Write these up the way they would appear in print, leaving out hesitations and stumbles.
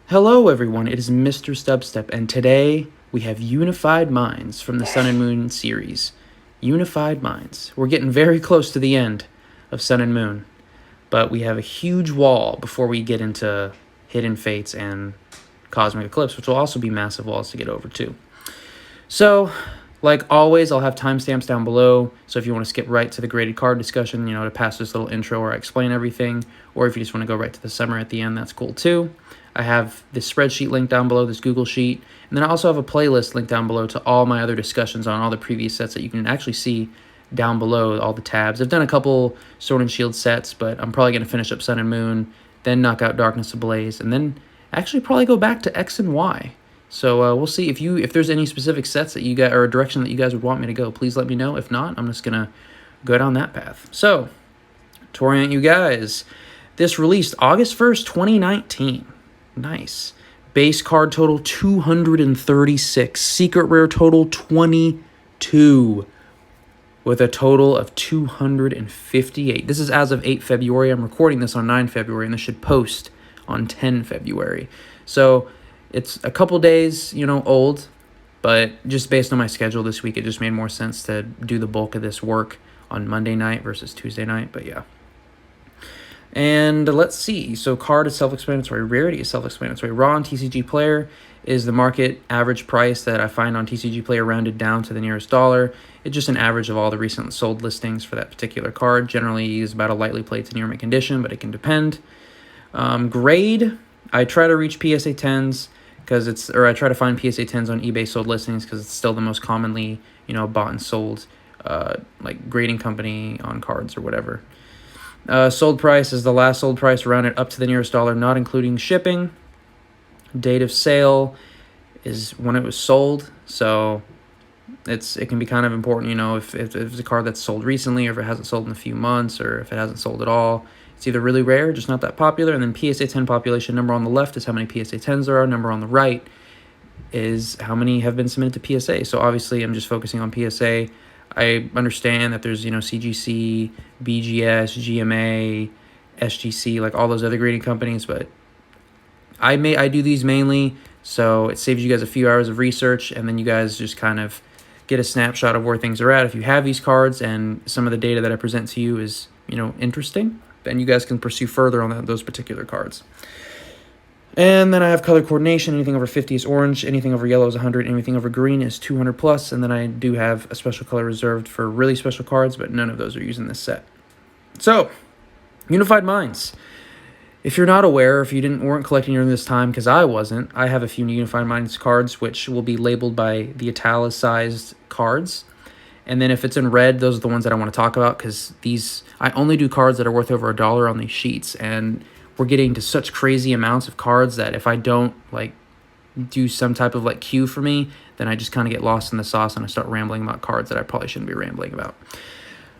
Hello everyone, it is Misterstubstep, and today we have Unified Minds from the Sun and Moon series. Unified Minds. We're getting very close to the end of Sun and Moon, but we have a huge wall before we get into Hidden Fates and Cosmic Eclipse, which will also be massive walls to get over too. So, like always, I'll have timestamps down below, so if you want to skip right to the graded card discussion, to pass this little intro where I explain everything, or if you just want to go right to the summary at the end, that's cool too. I have this spreadsheet linked down below, this Google Sheet, and then I also have a playlist linked down below to all my other discussions on all the previous sets that you can actually see down below, all the tabs. I've done a couple Sword and Shield sets, but I'm probably going to finish up Sun and Moon, then knock out Darkness Ablaze, and then actually probably go back to X and Y. So we'll see if there's any specific sets that you guys, or a direction that you guys would want me to go. Please let me know. If not, I'm just going to go down that path. So, to orient you guys, this released August 1st, 2019. Nice. Base card total 236. Secret rare total 22. With a total of 258. This is as of 8 February. I'm recording this on 9 February, and this should post on 10 February. So it's a couple days, old, but just based on my schedule this week, it just made more sense to do the bulk of this work on Monday night versus Tuesday night, but yeah. And let's see. So card is self-explanatory. Rarity is self-explanatory. Raw on TCG Player is the market average price that I find on TCG Player rounded down to the nearest dollar. It's just an average of all the recent sold listings for that particular card. Generally is about a lightly played to near mint condition, but it can depend. Grade, I try to reach PSA 10s I try to find PSA 10s on eBay sold listings because it's still the most commonly, bought and sold, like grading company on cards or whatever. Sold price is the last sold price rounded up to the nearest dollar, not including shipping. Date of sale is when it was sold, so it can be kind of important, if it's a card that's sold recently, or if it hasn't sold in a few months, or if it hasn't sold at all. It's either really rare, just not that popular, and then PSA 10 population number on the left is how many PSA 10s there are. Number on the right is how many have been submitted to PSA. So obviously I'm just focusing on PSA. I understand that there's, CGC, BGS, GMA, SGC, like all those other grading companies, but I do these mainly, so it saves you guys a few hours of research, and then you guys just kind of get a snapshot of where things are at. If you have these cards and some of the data that I present to you is, interesting, then you guys can pursue further on those particular cards. And then I have color coordination. Anything over 50 is orange. Anything over yellow is 100. Anything over green is 200 plus. And then I do have a special color reserved for really special cards, but none of those are used in this set. So, Unified Minds. If you're not aware, if you weren't collecting during this time, because I wasn't, I have a few Unified Minds cards which will be labeled by the italicized cards. And then if it's in red, those are the ones that I want to talk about, because I only do cards that are worth over $1 on these sheets, and we're getting to such crazy amounts of cards that if I don't do some type of queue for me, then I just kind of get lost in the sauce and I start rambling about cards that I probably shouldn't be rambling about.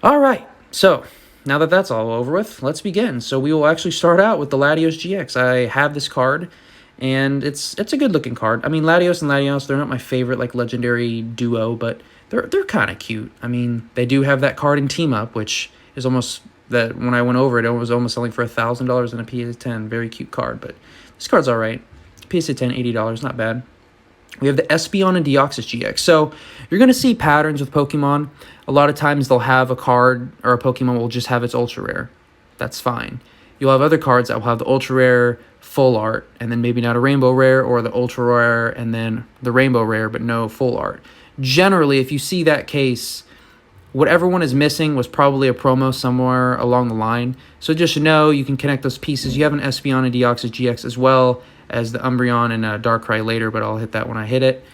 All right, so now that that's all over with, let's begin. So we will actually start out with the Latios GX. I have this card, and it's a good looking card. I mean, Latios and Latios, they're not my favorite legendary duo, but they're kind of cute. I mean, they do have that card in Team Up, which is almost that when I went over it, it was almost selling for $1,000 in a PSA 10. Very cute card, but this card's all right. PSA 10, $80, not bad. We have the Espeon and Deoxys GX. So you're going to see patterns with Pokemon. A lot of times they'll have a card or a Pokemon will just have its ultra rare. That's fine. You'll have other cards that will have the ultra rare full art, and then maybe not a rainbow rare, or the ultra rare and then the rainbow rare, but no full art. Generally, if you see that case, whatever one is missing was probably a promo somewhere along the line. So just know you can connect those pieces. You have an Espeon and Deoxys GX as well as the Umbreon and Darkrai later, but I'll hit that when I hit it.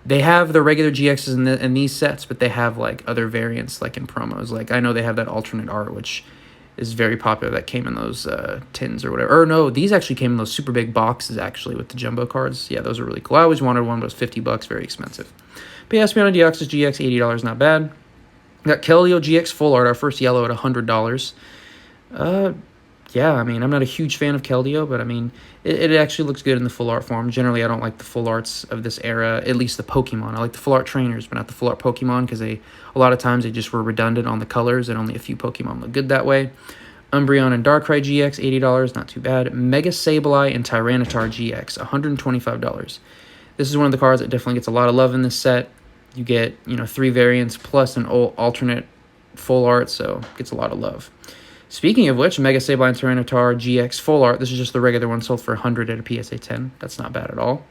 They have the regular GXs in these sets, but they have other variants in promos. I know they have that alternate art, which is very popular, that came in those tins or whatever. Or no, these actually came in those super big boxes actually with the jumbo cards. Yeah, those are really cool. I always wanted one, but it was $50, very expensive. But yeah, Espeon and Deoxys GX, $80, not bad. We got Keldeo GX Full Art, our first yellow at $100. Yeah, I mean, I'm not a huge fan of Keldeo, but I mean, it actually looks good in the full art form. Generally, I don't like the full arts of this era, at least the Pokemon. I like the full art trainers, but not the full art Pokemon, because a lot of times they just were redundant on the colors, and only a few Pokemon look good that way. Umbreon and Darkrai GX, $80, not too bad. Mega Sableye and Tyranitar GX, $125. This is one of the cards that definitely gets a lot of love in this set. You get, 3 variants plus an alternate full art, so it gets a lot of love. Speaking of which, Mega Sableye and Tyranitar GX full art. This is just the regular one, sold for 100 at a PSA 10. That's not bad at all.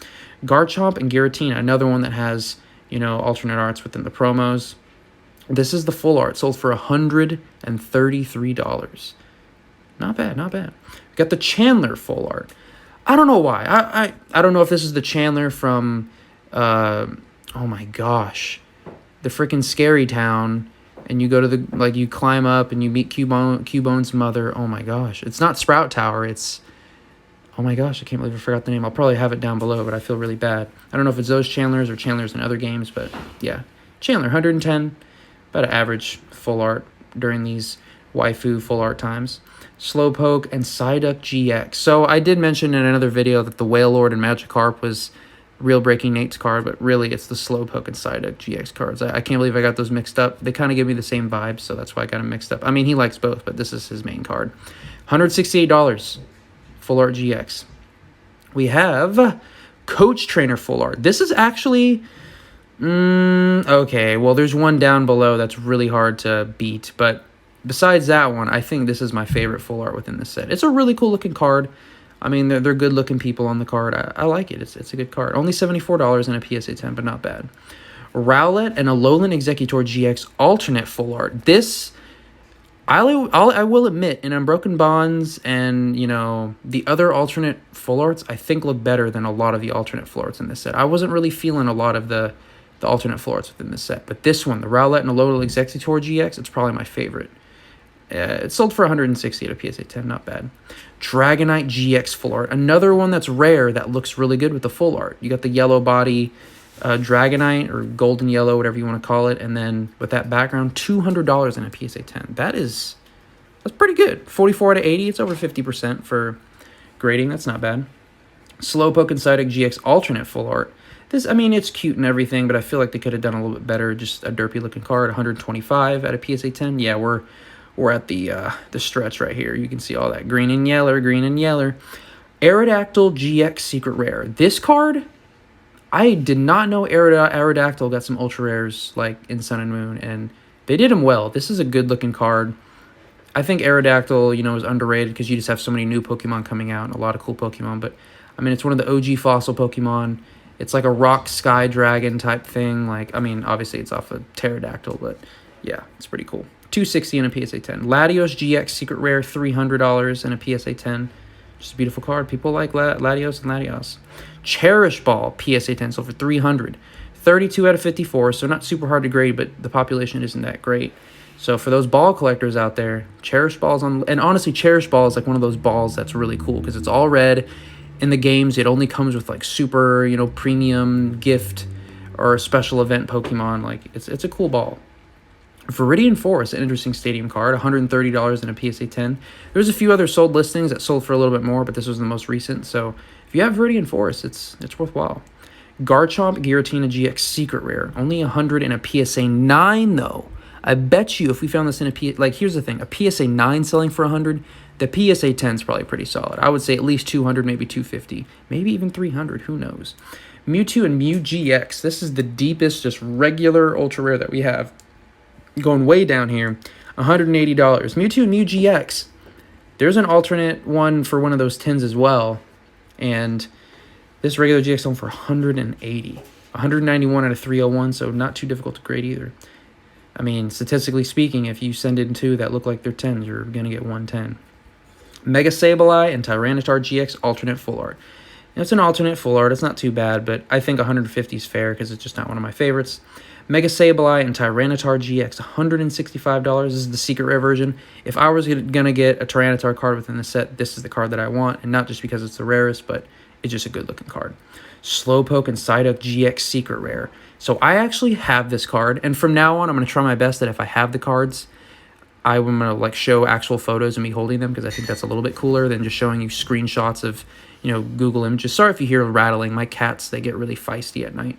Garchomp and Giratina, another one that has, alternate arts within the promos. This is the full art, sold for $133. Not bad, not bad. We got the Chandler full art. I don't know why. I don't know if this is the Chandler from, oh my gosh, the freaking Scary Town, and you go to you climb up and you meet Cubone's mother. Oh my gosh. It's not Sprout Tower. It's, oh my gosh, I can't believe I forgot the name. I'll probably have it down below, but I feel really bad. I don't know if it's those Chandlers or Chandlers in other games, but yeah. Chandler, 110, about an average full art during these waifu full art times. Slowpoke and Psyduck GX. So I did mention in another video that the Whale Lord and Magikarp was Real Breaking Nate's card, but really it's the Slowpoke and Psyduck GX cards. I can't believe I got those mixed up. They kind of give me the same vibes, so that's why I got them mixed up. I mean, he likes both, but this is his main card. $168, full art GX. We have Coach Trainer full art. This is actually, okay, well, there's one down below that's really hard to beat, but besides that one, I think this is my favorite full art within this set. It's a really cool looking card. I mean, they're good looking people on the card. I like it. It's a good card. Only $74 in a PSA 10, but not bad. Rowlet and Alolan Exeggutor GX alternate full art. This, I will admit, in Unbroken Bonds and, the other alternate full arts, I think look better than a lot of the alternate full arts in this set. I wasn't really feeling a lot of the alternate full arts within this set, but this one, the Rowlet and Alolan Exeggutor GX, it's probably my favorite. It sold for 160 at a PSA 10, not bad. Dragonite GX full art, another one that's rare that looks really good with the full art. You got the yellow body Dragonite, or golden yellow, whatever you want to call it, and then with that background, $200 in a PSA 10. That's pretty good. 44 out of 80, it's over 50% for grading. That's not bad. Slowpoke and Psyduck GX alternate full art. This, I mean, it's cute and everything, but I feel like they could have done a little bit better. Just a derpy looking card, 125 at a PSA 10. Yeah, we're at the stretch right here. You can see all that green and yellow, green and yellow. Aerodactyl GX Secret Rare. This card, I did not know Aerodactyl got some ultra rares like in Sun and Moon, and they did them well. This is a good looking card. I think Aerodactyl, is underrated because you just have so many new Pokemon coming out and a lot of cool Pokemon. But I mean, it's one of the OG fossil Pokemon. It's like a rock sky dragon type thing. Like, I mean, obviously it's off of Pterodactyl, but yeah, it's pretty cool. $260 in a PSA 10. Latios GX Secret Rare, $300 in a PSA 10. Just a beautiful card. People like Latios and Latios. Cherish Ball PSA 10 sold for $300. 32 out of 54, so not super hard to grade, but the population isn't that great. So for those ball collectors out there, Cherish Ball's on, and honestly, Cherish Ball is like one of those balls that's really cool because it's all red. In the games, it only comes with like super, premium gift or special event Pokemon. Like it's a cool ball. Viridian Forest, an interesting stadium card, $130 in a PSA 10. There's a few other sold listings that sold for a little bit more, but this was the most recent. So if you have Viridian Forest, it's worthwhile. Garchomp Giratina GX Secret Rare, only 100 in a PSA 9 though. I bet you if we found this in a here's the thing, a PSA 9 selling for 100, the PSA 10 is probably pretty solid. I would say at least 200, maybe 250, maybe even 300, who knows. Mewtwo and Mew GX, this is the deepest, just regular ultra rare that we have. Going way down here, $180. Mewtwo and Mew GX. There's an alternate one for one of those tins as well. And this regular GX sold for 180. 191 out of 301, so not too difficult to grade either. I mean, statistically speaking, if you send in two that look like they're 10s, you're going to get 110. Mega Sableye and Tyranitar GX alternate full art. It's an alternate full art. It's not too bad, but I think 150 is fair because it's just not one of my favorites. Mega Sableye and Tyranitar GX, $165. This is the secret rare version. If I was going to get a Tyranitar card within the set, this is the card that I want, and not just because it's the rarest, but it's just a good-looking card. Slowpoke and Psyduck GX Secret Rare. So I actually have this card, and from now on, I'm going to try my best that if I have the cards, I'm going to show actual photos of me holding them because I think that's a little bit cooler than just showing you screenshots of, Google images. Sorry if you hear rattling. My cats, they get really feisty at night.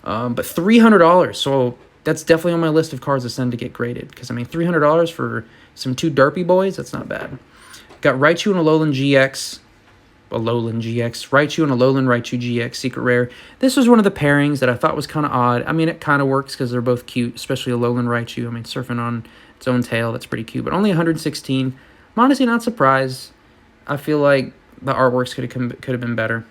But $300. So that's definitely on my list of cards to send to get graded. Because, I mean, $300 for some 2 Derpy boys, that's not bad. Got Raichu and Alolan GX. Raichu and Alolan Raichu GX Secret Rare. This was one of the pairings that I thought was kind of odd. I mean, it kind of works because they're both cute, especially Alolan Raichu. I mean, surfing on its own tail, that's pretty cute. But only 116. I'm honestly not surprised. I feel like the artworks could have been better.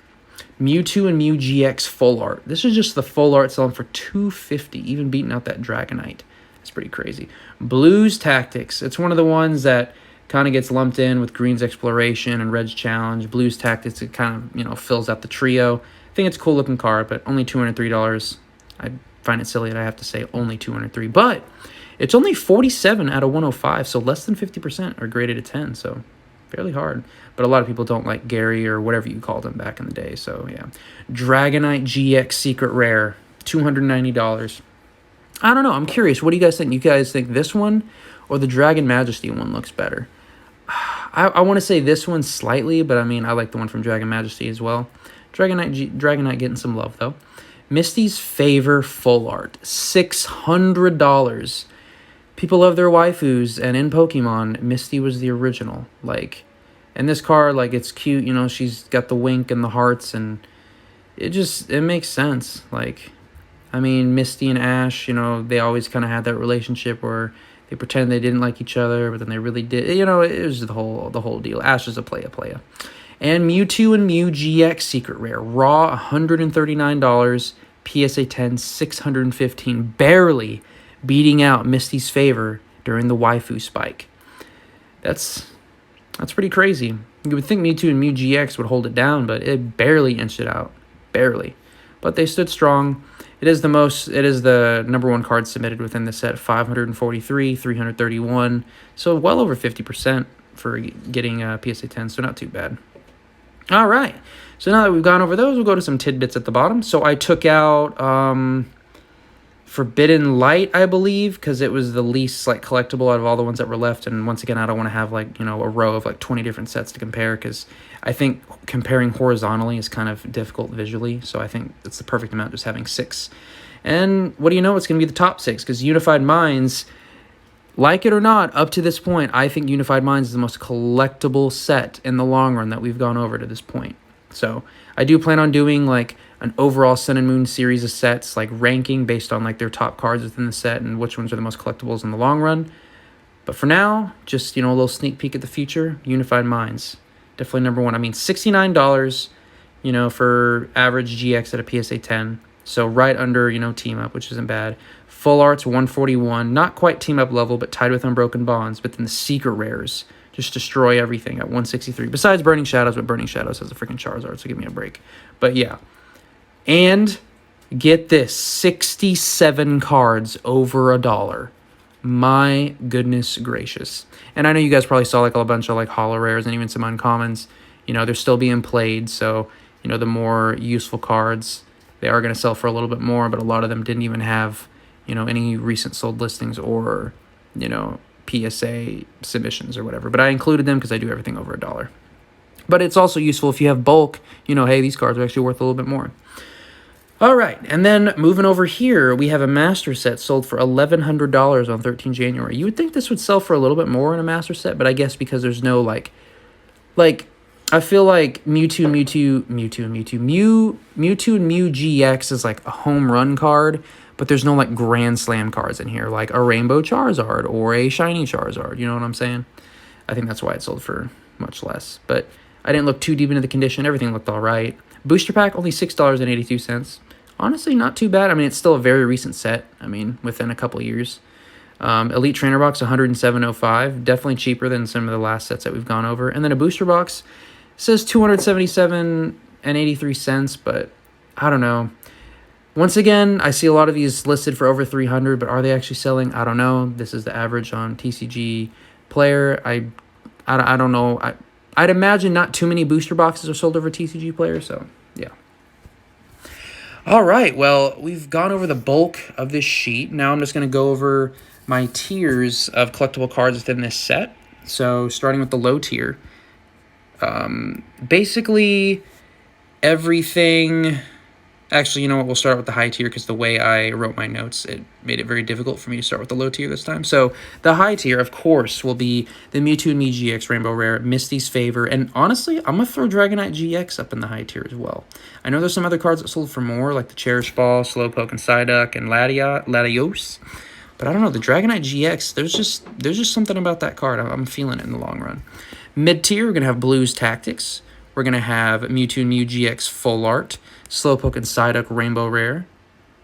Mewtwo and Mew GX full art. This is just the full art selling for $250, even beating out that Dragonite. It's pretty crazy. Blues Tactics. It's one of the ones that kind of gets lumped in with Green's Exploration and Red's Challenge. Blues Tactics, it kind of, fills out the trio. I think it's a cool looking card, but only $203. I find it silly that I have to say only $203, but it's only 47 out of 105, so less than 50% are graded a 10, so fairly hard. But a lot of people don't like Gary or whatever you called him back in the day, so yeah. Dragonite GX Secret Rare, $290. I don't know, I'm curious. What do you guys think? You guys think this one or the Dragon Majesty one looks better? I want to say this one slightly, but I mean, I like the one from Dragon Majesty as well. Dragonite getting some love, though. Misty's Favor Full Art, $600. People love their waifus, and in Pokemon, Misty was the original. Like, and this card, like, it's cute, she's got the wink and the hearts, and it makes sense. Like, I mean, Misty and Ash, they always kind of had that relationship where they pretend they didn't like each other, but then they really did. It was the whole deal. Ash is a playa. And Mewtwo and Mew GX Secret Rare. Raw, $139. PSA 10, $615. Barely beating out Misty's Favor during the waifu spike. That's pretty crazy. You would think Mewtwo and Mew GX would hold it down, but it barely inched it out. Barely. But they stood strong. It is the number one card submitted within the set, 543, 331. So well over 50% for getting PSA 10, so not too bad. All right. So now that we've gone over those, we'll go to some tidbits at the bottom. So I took out Forbidden Light, I believe, because it was the least collectible out of all the ones that were left. And once again, I don't want to have a row of 20 different sets to compare, because I think comparing horizontally is kind of difficult visually. So I think it's the perfect amount, just having 6. And what do you know? It's going to be the top 6, because Unified Minds, like it or not, up to this point, I think Unified Minds is the most collectible set in the long run that we've gone over to this point. So I do plan on doing an overall Sun and Moon series of sets, ranking based on their top cards within the set and which ones are the most collectibles in the long run. But for now, just a little sneak peek at the future. Unified Minds, definitely number one. I mean, $69, for average GX at a PSA 10. So right under, Team Up, which isn't bad. Full Art's $141, not quite Team Up level, but tied with Unbroken Bonds. But then the Secret Rares just destroy everything at $163. Besides Burning Shadows, but Burning Shadows has a freaking Charizard, so give me a break. But yeah. And get this, 67 cards over $1. My goodness gracious. And I know you guys probably saw a bunch of holo rares and even some uncommons. They're still being played, so the more useful cards, they are going to sell for a little bit more, but a lot of them didn't even have any recent sold listings or PSA submissions or whatever. But I included them because I do everything over $1. But it's also useful if you have bulk, hey, these cards are actually worth a little bit more. All right, and then moving over here, we have a Master Set sold for $1,100 on 13 January. You would think this would sell for a little bit more in a Master Set, but I guess because there's no, I feel like Mewtwo and Mew GX is a home run card, but there's no, Grand Slam cards in here, like a Rainbow Charizard or a Shiny Charizard, you know what I'm saying? I think that's why it sold for much less, but I didn't look too deep into the condition. Everything looked all right. Booster pack, only $6.82. Honestly, not too bad. I mean, it's still a very recent set. I mean, within a couple years. Elite Trainer Box, $107.05. Definitely cheaper than some of the last sets that we've gone over. And then a Booster Box says $277.83, but I don't know. Once again, I see a lot of these listed for over $300, but are they actually selling? I don't know. This is the average on TCG Player. I don't know. I'd imagine not too many booster boxes are sold over TCG Player, so yeah. All right, well, we've gone over the bulk of this sheet. Now I'm just going to go over my tiers of collectible cards within this set. So starting with the low tier, basically everything Actually, you know what? We'll start with the high tier because the way I wrote my notes, it made it very difficult for me to start with the low tier this time. So the high tier, of course, will be the Mewtwo and Mii GX Rainbow Rare, Misty's Favor, and honestly, I'm going to throw Dragonite GX up in the high tier as well. I know there's some other cards that sold for more, like the Cherish Ball, Slowpoke, and Psyduck, and Latios, but I don't know, the Dragonite GX, there's just something about that card. I'm feeling it in the long run. Mid tier, we're going to have Blues Tactics. We're going to have Mewtwo and Mew GX Full Art, Slowpoke and Psyduck Rainbow Rare,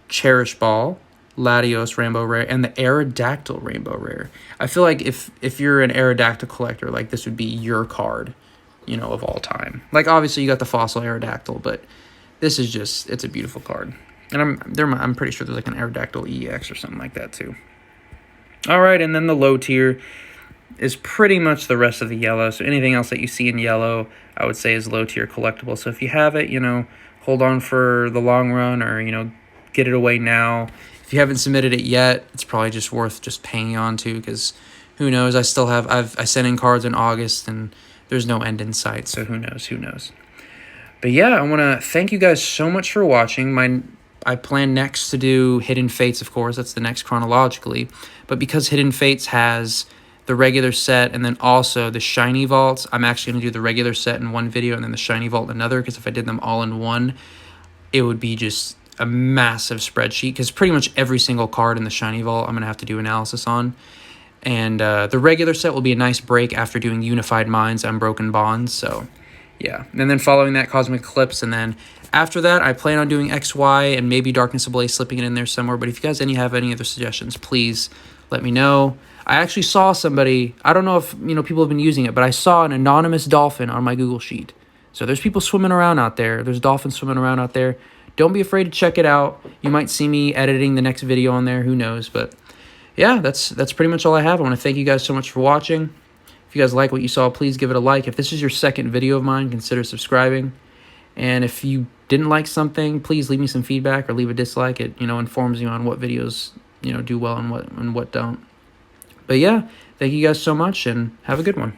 Cherish Ball, Latios Rainbow Rare, and the Aerodactyl Rainbow Rare. I feel like if you're an Aerodactyl collector, like this would be your card, you know, of all time. Like obviously you got the Fossil Aerodactyl, but this is just, it's a beautiful card. And I'm pretty sure there's like an Aerodactyl EX or something like that too. All right, and then the low tier is pretty much the rest of the yellow. So anything else that you see in yellow, I would say is low tier collectible. So if you have it, you know, hold on for the long run, or, you know, get it away now. If you haven't submitted it yet, it's probably just worth just paying on to, because who knows? I still have, I sent in cards in August and there's no end in sight. So who knows? But yeah, I want to thank you guys so much for watching. I plan next to do Hidden Fates, of course. That's the next chronologically. But because Hidden Fates has the regular set and then also the shiny vaults, I'm actually going to do the regular set in one video and then the shiny vault in another, because if I did them all in one, it would be just a massive spreadsheet, because pretty much every single card in the shiny vault I'm going to have to do analysis on. And the regular set will be a nice break after doing Unified Minds, Unbroken Bonds. So yeah, and then following that, Cosmic Eclipse, and then after that I plan on doing XY and maybe Darkness Ablaze, slipping it in there somewhere. But if you guys have any other suggestions, please let me know. I actually saw somebody, I don't know if, you know, people have been using it, but I saw an anonymous dolphin on my Google Sheet. So there's people swimming around out there. There's dolphins swimming around out there. Don't be afraid to check it out. You might see me editing the next video on there. Who knows? But yeah, that's pretty much all I have. I want to thank you guys so much for watching. If you guys like what you saw, please give it a like. If this is your second video of mine, consider subscribing. And if you didn't like something, please leave me some feedback or leave a dislike. It, you know, informs you on what videos, you know, do well and what don't. But yeah, thank you guys so much and have a good one.